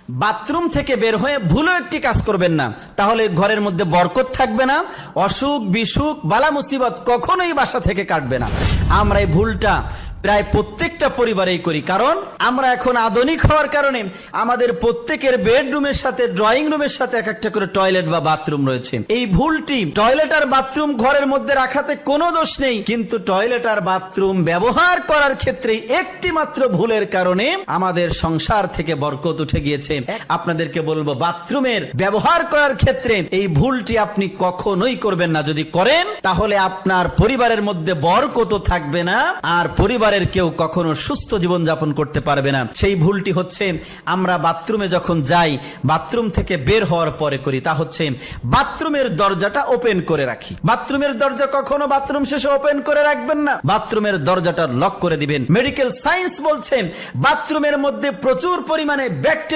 Bathroom থেকে বের হয়ে ভুলও একটি কাজ করবেন না, তাহলে ঘরের মধ্যে বরকত থাকবে না, অসুখ বিসুখ বালা মুসিবত কখনোই বাসা থেকে কাটবে না। আমরা এই ভুলটা প্রায় প্রত্যেকটা পরিবারেই করি, কারণ আমরা এখন আধুনিক হওয়ার কারণে আমাদের প্রত্যেকের বেডরুমের সাথে ড্রয়িং রুমের সাথে এক একটা করে টয়লেট বা বাথরুম রয়েছে। এই ভুলটি, টয়লেট আর বাথরুম ঘরের মধ্যে রাখাতে কোনো দোষ নেই, কিন্তু টয়লেট আর বাথরুম ব্যবহার করার ক্ষেত্রে একটি মাত্র ভুলের কারণে আমাদের সংসার থেকে বরকত উঠে গিয়েছে। আপনাদেরকে বলবো, বাথরুমের ব্যবহার করার ক্ষেত্রে এই ভুলটি আপনি কখনোই করবেন না। যদি করেন তাহলে আপনার পরিবারের মধ্যে বরকত থাকবে না, আর পরিবারের কেউ কখনো সুস্থ জীবন যাপন করতে পারবে না। সেই ভুলটি হচ্ছে, আমরা বাথরুমে যখন যাই, বাথরুম থেকে বের হওয়ার পরে করি, তা হচ্ছে বাথরুমের দরজাটা ওপেন করে রাখি। বাথরুমের দরজা কখনো বাথরুম শেষে ওপেন করে রাখবেন না, বাথরুমের দরজাটা লক করে দিবেন। মেডিকেল সায়েন্স বলছে বাথরুমের মধ্যে প্রচুর পরিমাণে ব্যাকটেরিয়া